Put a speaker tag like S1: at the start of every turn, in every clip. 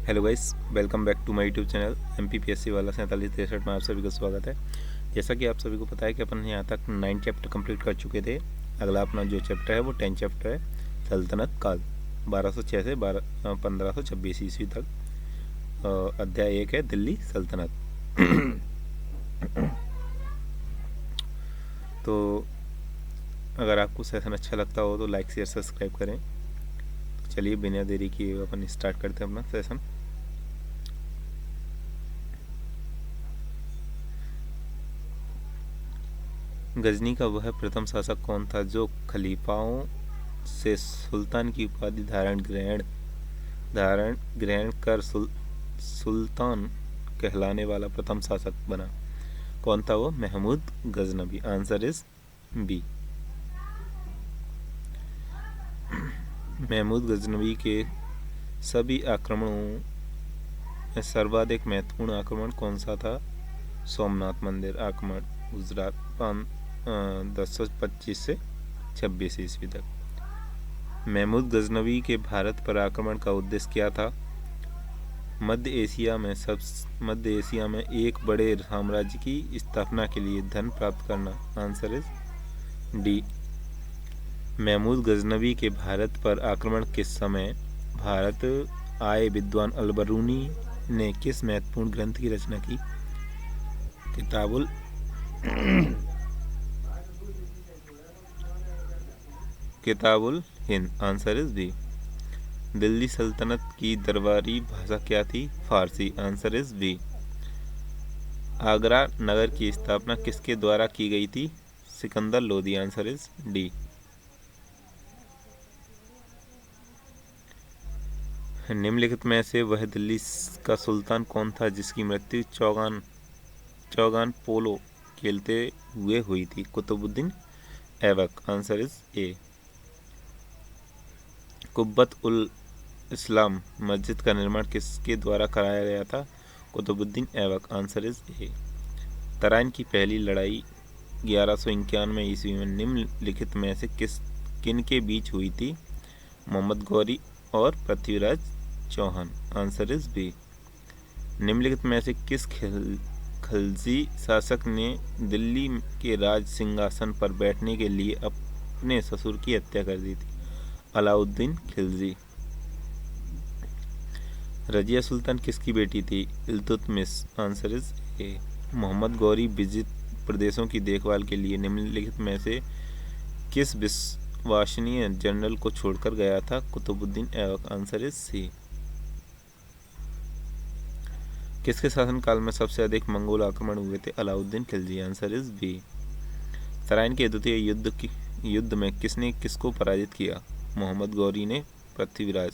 S1: Hello guys, welcome back to my YouTube channel MPPSC वाला 4763 में आप सभी का स्वागत है। जैसा कि आप सभी को पता है कि अपन यहाँ तक 9 चैप्टर कंप्लीट कर चुके थे। अगला अपना जो चैप्टर है वो 10 चैप्टर है, सल्तनत काल 1206 से 1526 ईस्वी तक। अध्याय 1 है दिल्ली सल्तनत। तो अगर आपको सेशन अच्छा लगता हो तो लाइक शेयर सब्सक्राइब करें। तो चलिए बिना देरी किए अपन स्टार्ट करते हैं अपना सेशन। गजनी का वह प्रथम शासक कौन था जो खलीफाओं से सुल्तान की उपाधि ग्रहण कर सुल्तान कहलाने वाला प्रथम शासक बना? कौन था वो? Mahmud Ghaznavi. Answer is B. Mahmud Ghaznavi के सभी आक्रमणों में सर्वाधिक महत्वपूर्ण आक्रमण कौन सा था? सोमनाथ मंदिर आक्रमण, गुजरात 1025 से 26 ईस्वी तक। महमूद गजनवी के भारत पर आक्रमण का उद्देश्य क्या था? मध्य एशिया में एक बड़े साम्राज्य की स्थापना के लिए धन प्राप्त करना। Answer is D. Mahmud Ghaznavi के भारत पर आक्रमण के समय भारत आए विद्वान अलबरूनी ने किस महत्वपूर्ण ग्रंथ की रचना की? Kitabul Hind. Answer is B. Delhi सल्तनत की दरबारी भाषा क्या थी? Farsi. Answer is B. Agra नगर की स्थापना किसके द्वारा की गई थी? Sikandar Lodi. Answer is D. निम्नलिखित में से वह दिल्ली का सुल्तान कौन था जिसकी मृत्यु चौगान पोलो खेलते हुए हुई थी? Qutbuddin Aibak. Answer is A. Quwwat ul Islam Masjid का निर्माण किसके द्वारा कराया गया था? Qutbuddin Aibak. Answer is A. Tarain की पहली लड़ाई 1191 ईस्वी में निम्नलिखित में से किन के बीच हुई थी? मोहम्मद गौरी और Prithviraj Chauhan. Answer is B. निम्नलिखित में से किस खलजी शासक ने दिल्ली के राज सिंहासन पर बैठने के लिए अपने ससुर की हत्या कर दी थी? अलाउद्दीन खिलजी। रजिया सुल्तान किसकी बेटी थी? Iltutmish. Answer is A. Mohammad Ghori विजित प्रदेशों की देखभाल के लिए निम्नलिखित में से किस विश्वसनीय जनरल को छोड़कर गया था? Qutbuddin Aibak. Answer is C. किसके शासनकाल में सबसे अधिक मंगोल आक्रमण हुए थे? Alauddin Khilji. Answer is B. Tarain के द्वितीय युद्ध में किसने किसको पराजित किया? मोहम्मद गौरी ने पृथ्वीराज।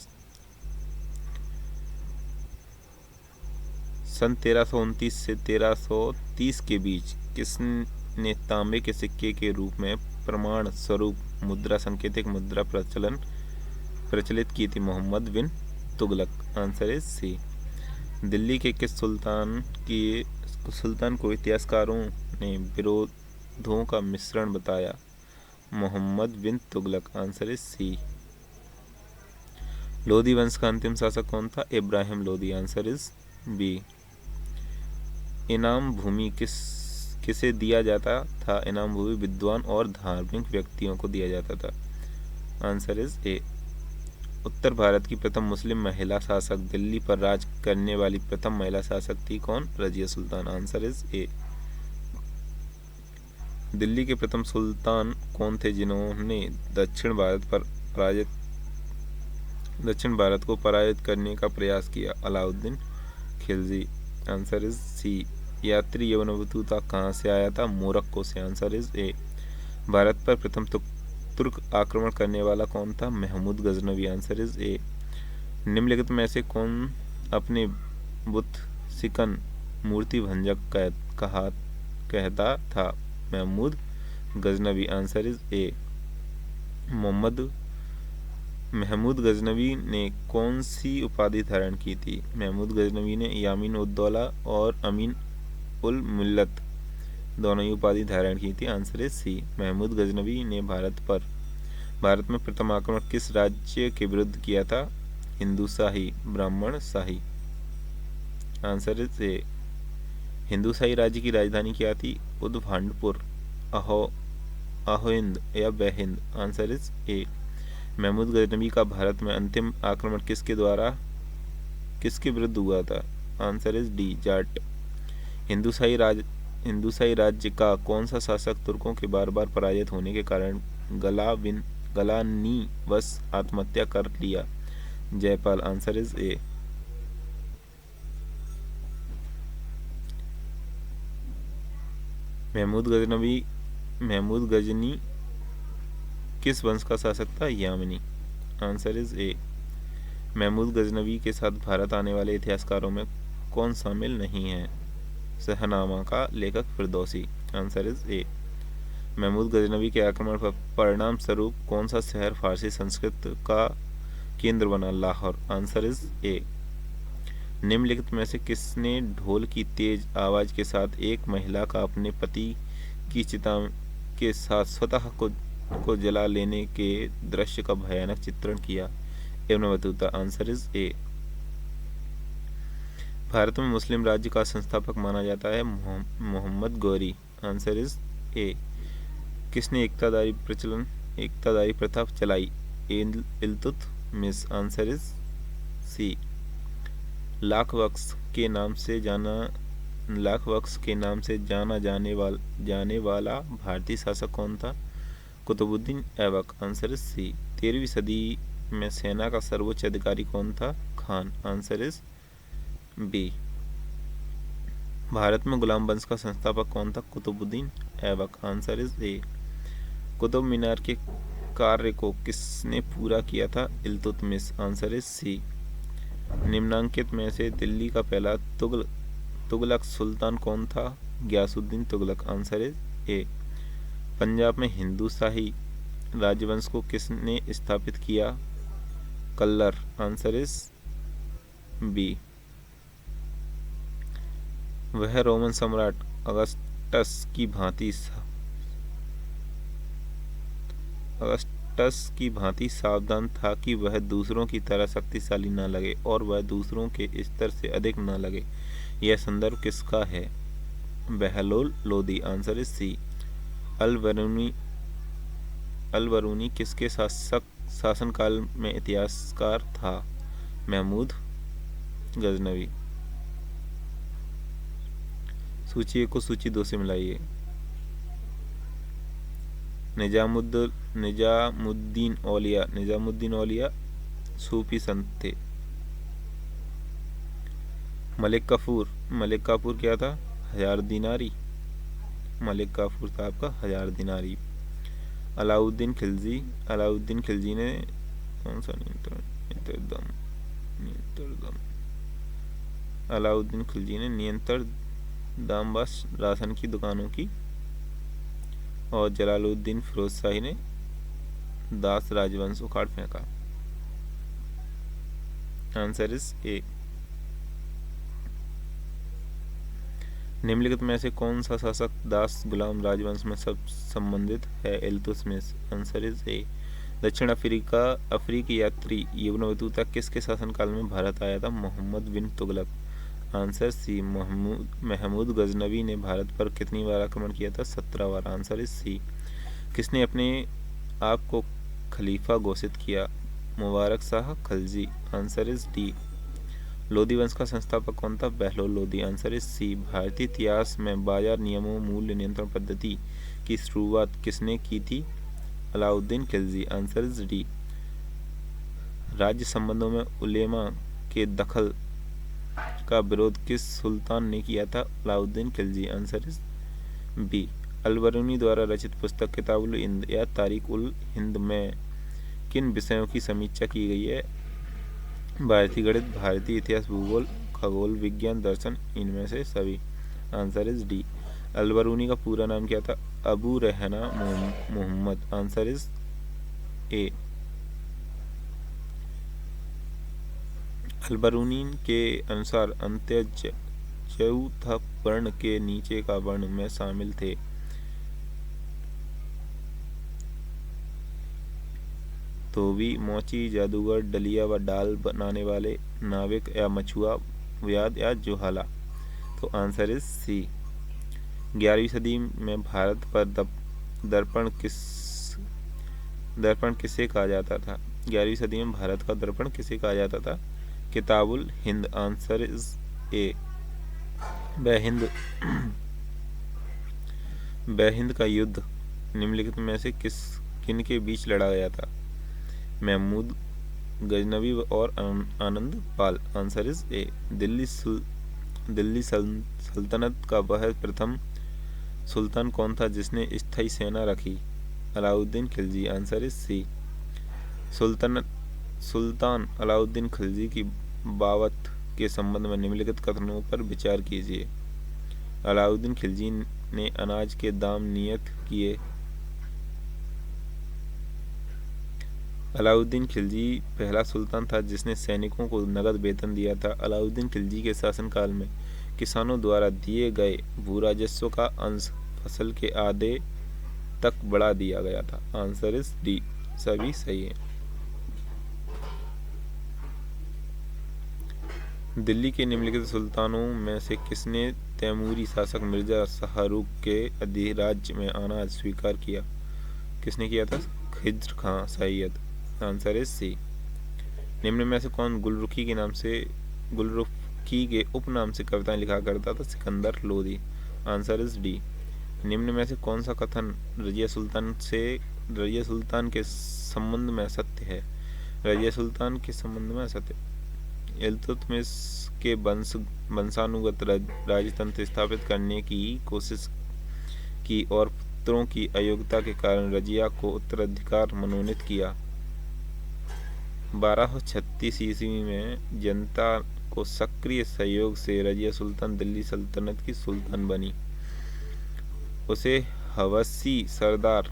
S1: सन 1329 से 1330 के बीच किसने तांबे के सिक्के के रूप में प्रमाण स्वरूप मुद्रा सांकेतिक मुद्रा प्रचलित की थी? Mohammad bin Tughlaq. Answer is C. Delhi के किस सुल्तान को इतिहासकारों ने विरोधों का मिश्रण बताया? Mohammad bin Tughlaq. Answer is C. Lodhi वंश का अंतिम शासक कौन था? Ibrahim Lodhi. Answer is B. इनाम भूमि किसे दिया जाता था? इनाम भूमि विद्वान और धार्मिक व्यक्तियों को दिया जाता था। Answer is A. उत्तर भारत की प्रथम मुस्लिम महिला शासक, दिल्ली पर राज करने वाली प्रथम महिला शासक थी कौन? Razia Sultan. Answer is A. Delhi के प्रथम सुल्तान कौन थे जिन्होंने दक्षिण भारत को पराजित करने का प्रयास किया? Alauddin Khilji. Answer is C. यात्री यवनवतुता कहाँ से आया था? मोरक्को से। Answer is A. भारत पर प्रथम तुर्क आक्रमण करने वाला कौन था? Mahmud Ghaznavi. Answer is A. निम्नलिखित में से कौन अपने बुत सिकन मूर्ति भंजक कहता था? Mahmud Ghaznavi. Answer is A. Mahmud Ghaznavi ने कौन सी उपाधि धारण की थी? महमूद गजनवी ने यामीन उद दौला और अमीन उल मिल्लत दोनों ही उपाधि धारण की थी। Answer is C. Mahmud Ghaznavi ने भारत में प्रथम आक्रमण किस राज्य के विरुद्ध किया था? Hindu Shahi, Brahman Shahi. Answer is A. Hindushahi राज्य की राजधानी क्या थी? उदभांडपुर, अहोहिंद या Behind? Answer is A. Mahmud Ghaznavi का भारत में अंतिम आक्रमण किसके विरुद्ध हुआ था? Answer is D, Jat. Hindushahi राज्य का कौन सा शासक तुर्कों के बार बार पराजित होने के कारण गलानीवश आत्महत्या कर लिया? Jaipal. Answer is A. Mahmud Ghazni किस वंश का शासक था? Yamini. Answer is A. Mahmud Ghaznavi के साथ भारत आने वाले इतिहासकारों में कौन शामिल नहीं है? शहनामा का लेखक Firdausi. Answer is A. Mahmud Ghaznavi के आक्रमण पर परिणाम स्वरूप कौन सा शहर फारसी संस्कृत का केंद्र बना? लाहौर। Answer is A. निम्नलिखित में से किसने ढोल की तेज आवाज के साथ एक महिला का अपने पति की चिता के साथ स्वतः को जला लेने के दृश्य का भयानक चित्रण किया एवं Batuta? Answer is A. Bharat में मुस्लिम राज्य का संस्थापक माना जाता है Mohammad Ghori. Answer is A. किसने एकतादारी प्रथा चलाई? Iltutmish. Answer is C. Lakh Bakhsh के नाम से जाना जाने वाला भारतीय शासक कौन था? Qutbuddin Aibak. Answer is C. 13वीं सदी में सेना का सर्वोच्च अधिकारी कौन था? Khan. Answer is B. Bharat में गुलाम वंश का संस्थापक कौन था? Qutbuddin Aibak. Answer is A. Qutub Minar के कार्य को किसने पूरा किया था? इल्तुतमिश। Answer is C. निम्नांकित में से दिल्ली का पहला तुगलक सुल्तान कौन था? Ghiyasuddin Tughlaq. Answer is A. Punjab में हिंदूशाही राजवंश को किसने स्थापित किया? कल्लर। Answer is B. वह रोमन सम्राट अगस्टस की भांति सावधान था कि वह दूसरों की तरह शक्तिशाली न लगे और वह दूसरों के स्तर से अधिक न लगे। यह संदर्भ किसका है? Bahlol Lodi. Answer is C. Al-Biruni किसके शासनकाल में इतिहासकार था? महमूद गजनवी। सूची 1 को सूची 2 से मिलाइए। निजामुद्दीन औलिया सूफी संत थे। मलिक काफूर क्या था? 1000 दिनारी। मलिक काफूर था आपका 1000 दिनारी। अलाउद्दीन खिलजी ने कौन सा अलाउद्दीन खिलजी ने नियंत्रण दामबस राशन की दुकानों की, और जलालुद्दीन फिरोज शाही ने दास राजवंश उखाड़ फेंका। Answer is A. निम्नलिखित में से कौन सा शासक दास गुलाम राजवंश में सब संबंधित है? इल्तुतमिश। Answer is A. दक्षिण अफ्रीकी यात्री इब्न बतूता किसके शासनकाल में भारत आया था? मोहम्मद बिन तुगलक। Answer C. महमूद गजनवी ने भारत पर कितनी बार आक्रमण किया था? 17 बार। Answer is C. किसने अपने आप को खलीफा घोषित किया? Mubarak Shah Khalji. Answer is D. Lodi वंश का संस्थापक कौन था? Bahlol Lodi. Answer is C. भारतीय इतिहास में बाजार नियमों मूल्य नियंत्रण पद्धति की शुरुआत किसने की थी? Alauddin Khilji. Answer is D. राज्य संबंधों में उलेमा के दखल का विरोध किस सुल्तान ने किया था? Alauddin Khilji. Answer is B. Al-Biruni द्वारा रचित पुस्तक किताबुल हिंद या तारीख उल हिंद में किन विषयों की समीक्षा की गई है? भारतीय गणित, भारतीय इतिहास, भूगोल, खगोल विज्ञान, दर्शन, इनमें से सभी। Answer is D. अल-बरूनी का पूरा नाम क्या था? Abu Rehana Mohammad. Answer is A. Al-Biruni के अनुसार अंत्य चौथा वर्ण के नीचे का वर्ण में शामिल थे। धोबी, मोची, जादूगर, डलिया व डाल बनाने वाले, नाविक या मछुआ, व्याध या जुहाला। तो आंसर इज सी। 11वीं सदी में भारत पर दर्पण किसे कहा जाता था? 11वीं सदी में भारत का दर्पण किसे कहा जाता था? Kitabul Hind. Answer is A. Bahind का युद्ध निम्नलिखित में से किन के बीच लड़ा गया था? महमूद गजनवी और Anand Pal. Answer is A. Delhi सल्तनत का वह प्रथम सुल्तान कौन था जिसने स्थायी सेना रखी? Alauddin Khilji. Answer is C. सुल्तान अलाउद्दीन खिलजी की बावत के संबंध में निम्नलिखित कथनों पर विचार कीजिए। अलाउद्दीन खिलजी ने अनाज के दाम नियत किए। अलाउद्दीन खिलजी पहला सुल्तान था जिसने सैनिकों को नगद वेतन दिया था। अलाउद्दीन खिलजी के शासनकाल में किसानों द्वारा दिए गए भूराजस्व का अंश फसल के आधे तक बढ़ा दिया गया था। Answer is D. सभी सही है। दिल्ली के निम्नलिखित सुल्तानों में से किसने तैमूरी शासक मिर्जा शाहरुख के अधिराज्य में आना स्वीकार किया? किसने किया था? Khizr Khan Sayyid. Answer is C. निम्न में से कौन गुलरुखी के उपनाम से कविताएं लिखा करता था? Sikandar Lodi. Answer is D. निम्न में से कौन सा कथन रजिया सुल्तान के संबंध में सत्य है? रजिया सुल्तान के संबंध में सत्य। इल्तुतमिश के वंशानुगत राजतंत्र स्थापित करने की कोशिश की और पुत्रों की अयोग्यता के कारण रजिया को उत्तराधिकार मनोनीत किया। 1236 ईस्वी में जनता को सक्रिय सहयोग से रजिया सुल्तान दिल्ली सल्तनत की सुल्तान बनी। उसे हवसी सरदार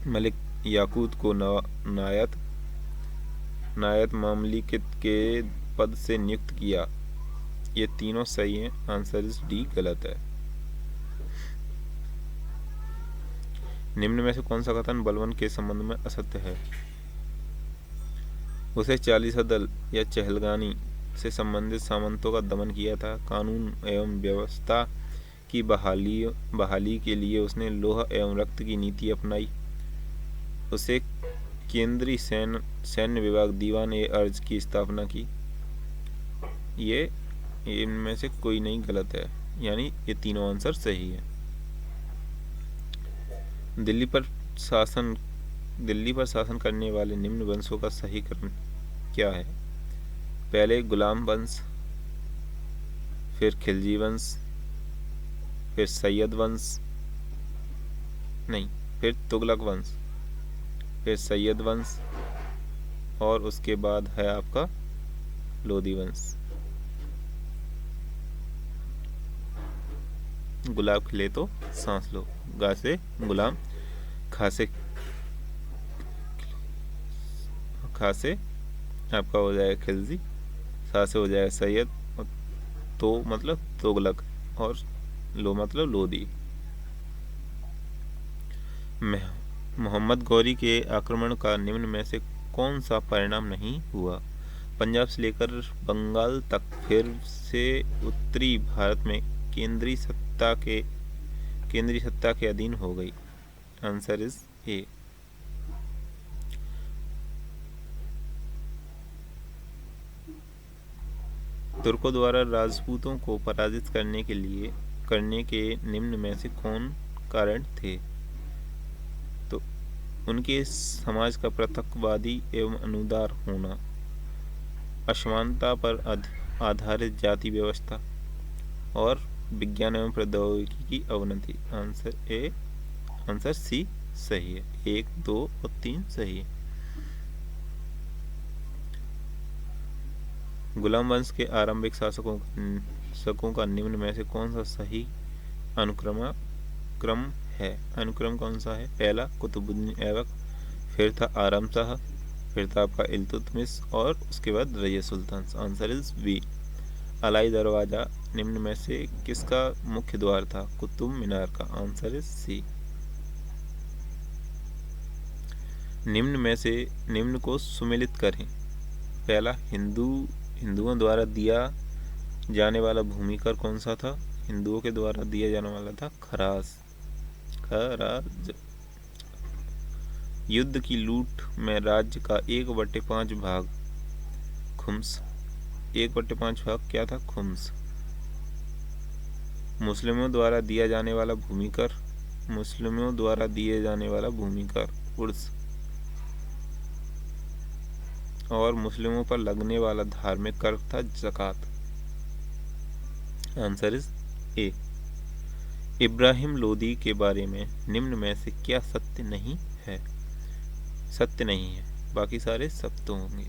S1: मलिक याकूत को नायत मामलिकत के पद से नियुक्त किया। ये तीनों सही हैं। आंसर इज डी गलत है। निम्न में से कौन सा कथन बलबन के संबंध में असत्य है? उसे चालीसा दल या चहलगानी से संबंधित सामंतों का दमन किया था। कानून एवं व्यवस्था की बहाली के लिए उसने लोहा एवं रक्त की नीति अपनाई। उसे केंद्रीय सैन्य विभाग दीवान ए अर्ज की स्थापना की। ये इनमें से कोई नहीं गलत है, यानी ये तीनों आंसर सही है। दिल्ली पर शासन करने वाले निम्न वंशों का सही क्रम क्या है? पहले गुलाम वंश, फिर खिलजी वंश, फिर सैयद वंश, नहीं, फिर तुगलक वंश, फिर सैयद वंश और उसके बाद है आपका लोदी वंश। गुलाब खिले तो सांस लो, गा से गुलाम, खा से आपका हो जाएगा खिलजी, सा से हो जाएगा सैयद, और तो मतलब तुगलक और लो मतलब लोदी। मोहम्मद गौरी के आक्रमण का निम्न में से कौन सा परिणाम नहीं हुआ? पंजाब से लेकर बंगाल तक फिर से उत्तरी भारत में केंद्रीय सत्ता के अधीन हो गई। आंसर इज ए। तुर्कों द्वारा राजपूतों को पराजित करने के निम्न में से कौन कारण थे? तो उनके समाज का पृथकवादी एवं अनुदार होना, असमानता पर आधारित जाति व्यवस्था और विज्ञान एवं प्रौद्योगिकी की अवनति। आंसर सी सही है। 1, 2 और 3 सही है। गुलाम वंश के आरंभिक शासकों का निम्न में से कौन सा सही अनुक्रम है? अनुक्रम कौन सा है? पहला कुतुबुद्दीन ऐबक, फिर था आरम शाह, फिर था आपका इल्तुतमिश और उसके बाद Razia Sultan. Answer is B. Alai Darwaza निम्न में से किसका मुख्य द्वार था? कुतुब मीनार का। Answer is C. निम्न में से निम्न को सुमेलित करें। पहला हिंदुओं द्वारा दिया जाने वाला भूमिकर कौन सा था? हिंदुओं के द्वारा दिया जाने वाला था खराज। युद्ध की लूट में राज्य का 1/5 भाग खुम्स। 1/5 भाग क्या था? खुम्स। मुस्लिमों द्वारा दिया जाने वाला भूमिकर, मुस्लिमों द्वारा दिए जाने वाला भूमिकर उर्स, और मुस्लिमों पर लगने वाला धार्मिक कर था ज़कात। Answer is A. Ibrahim Lodi के बारे में निम्न में से क्या सत्य नहीं है? सत्य नहीं है, बाकी सारे सत्य होंगे।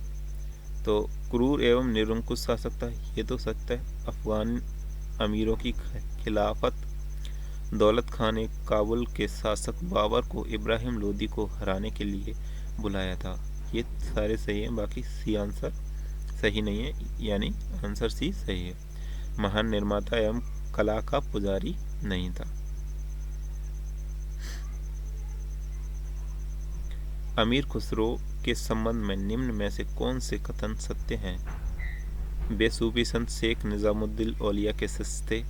S1: तो क्रूर एवं निरंकुश शासक था, ये तो सत्य है। अफगान अमीरों की खिलाफत। दौलत खान ने काबुल के शासक बाबर को इब्राहिम लोदी को हराने के लिए बुलाया था, ये सारे सही हैं, बाकी सी आंसर सही नहीं है, यानी आंसर सी सही है। महान निर्माता एवं कला का पुजारी नहीं था। अमीर खुसरो के संबंध में निम्न में से कौन से कथन सत्य हैं? वे सूफी संत शेख निजामुद्दीन औलिया के शिष्य थे,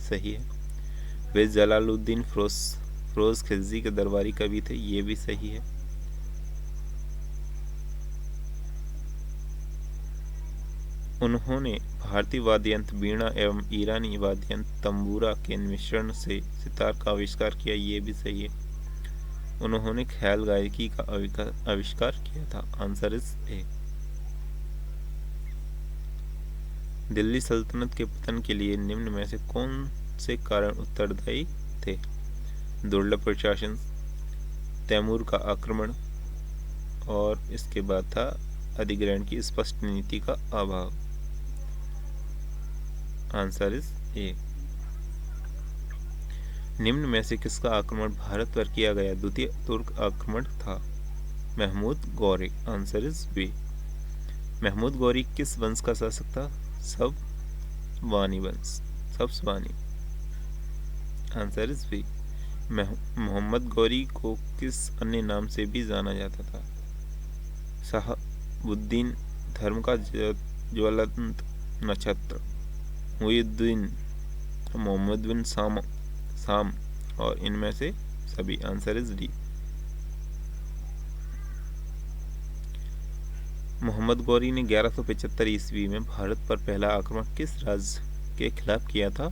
S1: सही है। वे जलालुद्दीन फिरोज खिलजी के दरबारी कवि थे, ये भी सही है। उन्होंने भारतीय वाद्ययंत्र वीणा एवं ईरानी वाद्ययंत्र तंबूरा के मिश्रण से सितार का आविष्कार किया, ये भी सही है। उन्होंने ख्याल गायकी का आविष्कार किया था। Answer is A. दिल्ली सल्तनत के पतन के लिए निम्न में से कौन से कारण उत्तरदायी थे? दुर्लभ प्रशासन, तैमूर का आक्रमण, और इसके बाद था अधिग्रहण की स्पष्ट नीति का अभाव। आंसर इज ए। निम्न में से किसका आक्रमण भारत पर किया गया द्वितीय तुर्क आक्रमण था? Mahmud Ghori. Answer is B. Mahmud Ghori किस वंश का शासक था? सब्सवानी वंश, सब्सवानी। Answer is B. Mohammad Ghori को किस अन्य नाम से भी जाना जाता था? शहाबुद्दीन, धर्म का ज्वलंत नक्षत्र, मुहिउद्दीन, मोहम्मद बिन साम, और इनमें से सभी। Answer is D. Mohammad Ghori ने 1175 ईस्वी में भारत पर पहला आक्रमण किस राज्य के खिलाफ किया था?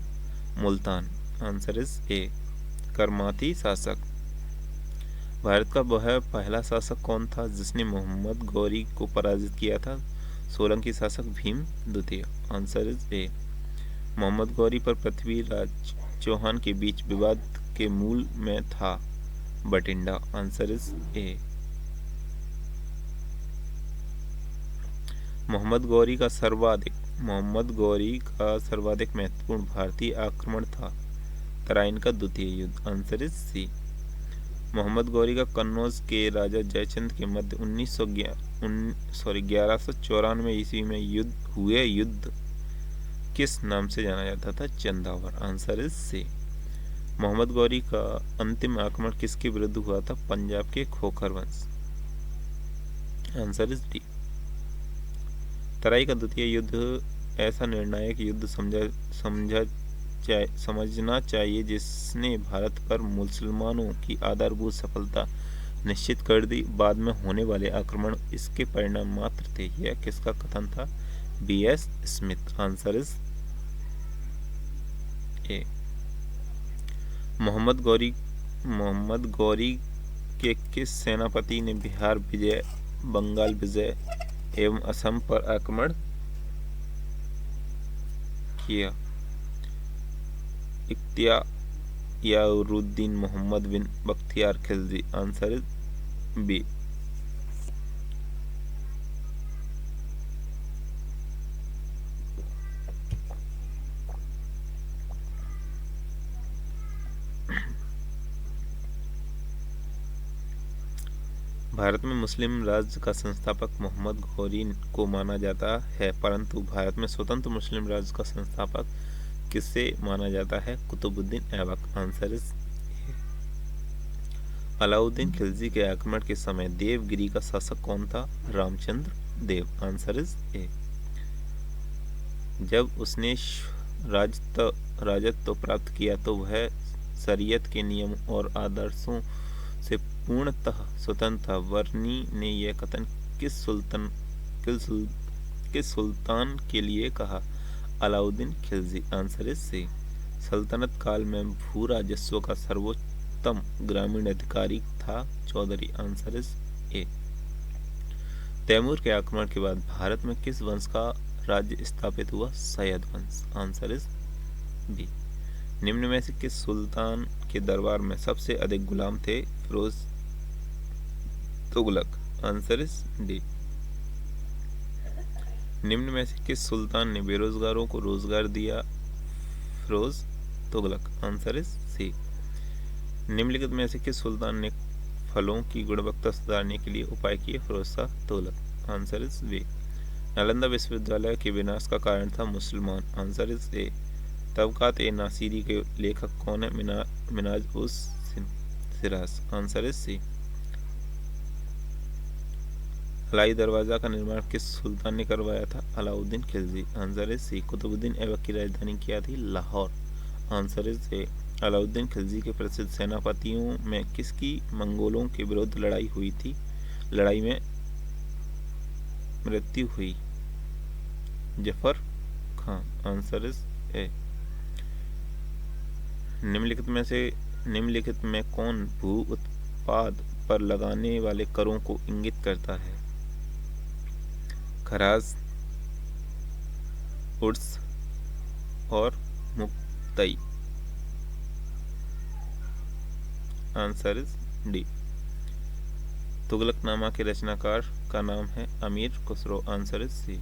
S1: Multan. Answer is A. Karmati शासक। भारत का वह पहला शासक कौन था जिसने मोहम्मद गौरी को पराजित किया था? सोलंकी शासक भीम द्वितीय। Answer is A. Mohammad Ghori पर पृथ्वीराज चौहान के बीच विवाद के मूल में था Bathinda. Answer is A. Mohammad Ghori का सर्वाधिक महत्वपूर्ण भारतीय आक्रमण था तराइन का द्वितीय युद्ध। Answer is C. Mohammad Ghori का कन्नौज के राजा जयचंद के मध्य 1194 ईस्वी में युद्ध किस नाम से जाना जाता था? Chandawar. Answer is C. Mohammad Ghori का अंतिम आक्रमण किसके विरुद्ध हुआ था? पंजाब के खोखर वंश। Answer is D. तराई का द्वितीय युद्ध ऐसा निर्णायक युद्ध समझना चाहिए जिसने भारत पर मुसलमानों की आधारभूत सफलता निश्चित कर दी। बाद में होने वाले आक्रमण इसके परिणाम मात्र थे। यह किसका कथन था? B.S. Smith. Answer is A. Mohammad Ghori के किस सेनापति ने बिहार विजय, बंगाल विजय एवं असम पर आक्रमण किया? Ikhtiyaruddin Mohammad bin Bakhtiyar Khilji. Answer is B. Bharat में मुस्लिम राज्य का संस्थापक मोहम्मद गौरी को माना जाता है, परंतु भारत में स्वतंत्र मुस्लिम राज्य का संस्थापक किसे माना जाता है? कुतुबुद्दीन ऐबक। आंसर इज अलाउद्दीन खिलजी के आक्रमण के समय देवगिरी का शासक कौन था? Ramchandra Dev. Answer is A. जब उसने राजत्व प्राप्त किया तो वह शरीयत के नियम और आदर्शों से पूर्णतः स्वतंत्र था। वर्नी ने यह कथन किस सुल्तान के लिए कहा? Alauddin Khilji. Answer is C. सल्तनत काल में भू राजस्व का सर्वोत्तम ग्रामीण अधिकारी था चौधरी। Answer is A. तैमूर के आक्रमण के बाद भारत में किस वंश का राज्य स्थापित हुआ? सैयद वंश। Answer is B. निम्न में से किस सुल्तान के दरबार में सबसे अधिक गुलाम थे? Firoz Tughlaq. Answer is D. निम्न में से किस सुल्तान ने बेरोजगारों को रोजगार दिया? Firoz Tughlaq. Answer is C. निम्नलिखित में से किस सुल्तान ने फलों की गुणवत्ता सुधारने के लिए उपाय किए? Firoz Shah Tughlaq. Answer is B. Nalanda विश्वविद्यालय के विनाश का कारण था मुसलमान। Answer is A. Tabaqat e Nasiri के लेखक कौन है? Minhaj us Siraj. Answer is C. Alai Darwaza का निर्माण किस सुल्तान ने करवाया था? Alauddin Khilji. Answer is C. Qutbuddin Aibak की राजधानी क्या थी? Lahore. Answer is A. Alauddin Khilji के प्रसिद्ध सेनापतियों में किसकी मंगोलों के विरुद्ध लड़ाई हुई थी? लड़ाई में मृत्यु हुई? Zafar Khan. Answer is A. निम्नलिखित में कौन भू उत्पाद पर लगाने वाले करों को इंगित करता है? खराज, उर्स और मुक्तई। Answer is D. तुगलकनामा के रचनाकार का नाम है Amir Khusro. Answer is C.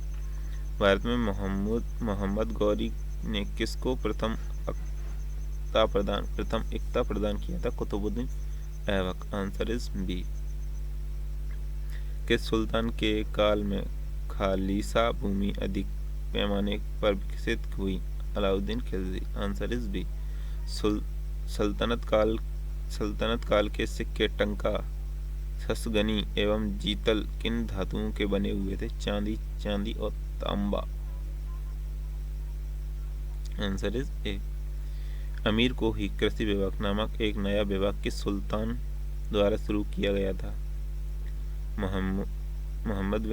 S1: Bharat में मोहम्मद गौरी ने किसको प्रथम एकता प्रदान किया था? Qutbuddin Aibak. Answer is B. किस सुल्तान के काल में खालिसा भूमि अधिक पैमाने पर विकसित हुई? Alauddin Khilji. Answer is B. सल्तनत काल के सिक्के टंका, ससगनी एवं जीतल किन धातुओं के बने हुए थे? चांदी और तांबा। आंसर इज ए। अमीर को ही कृषि विभाग नामक एक नया विभाग किस सुल्तान द्वारा शुरू किया गया था? Mohammad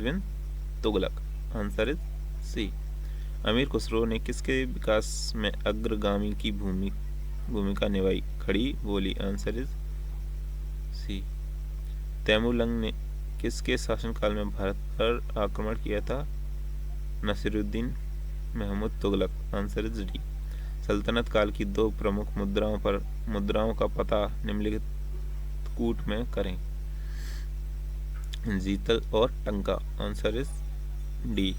S1: bin Tughlaq. Answer is C. Amir Khusro ने किसके विकास में अग्रगामी की भूमिका निभाई? खड़ी बोली। आंसर इज सी। तैमूरलंग ने किसके शासनकाल में भारत पर आक्रमण किया था? Nasiruddin Mahmud Tughlaq. Answer is D. सल्तनत काल की दो प्रमुख मुद्राओं का पता निम्नलिखित कूट में करें। जीतल और टंका। Answer is D.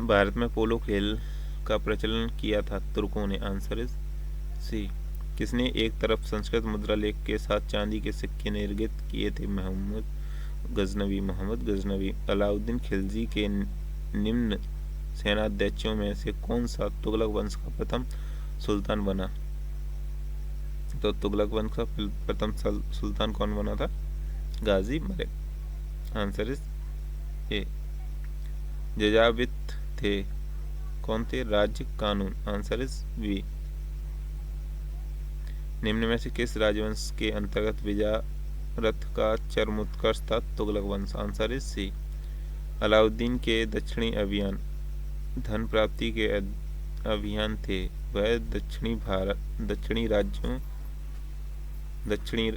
S1: भारत में पोलो खेल का प्रचलन किया था तुर्कों ने। Answer is C. किसने एक तरफ संस्कृत मुद्रा लेख के साथ चांदी के सिक्के निर्मित किए थे? मोहम्मद गजनवी। अलाउद्दीन खिलजी के निम्न सेनाध्यक्षों में से कौन सा तुगलक वंश का प्रथम सुल्तान बना? तो तुगलक वंश का प्रथम सुल्तान कौन बना था? Ghazi Malik. Answer is A. जजावित थे कौन थे? राज्य कानून। Answer is B. निम्न में से किस राजवंश के अंतर्गत विजारत का चरमोत्कर्ष था? तुगलक वंश। आंसर इज सी। अलाउद्दीन के दक्षिणी अभियान धन प्राप्ति के अभियान थे। वह दक्षिणी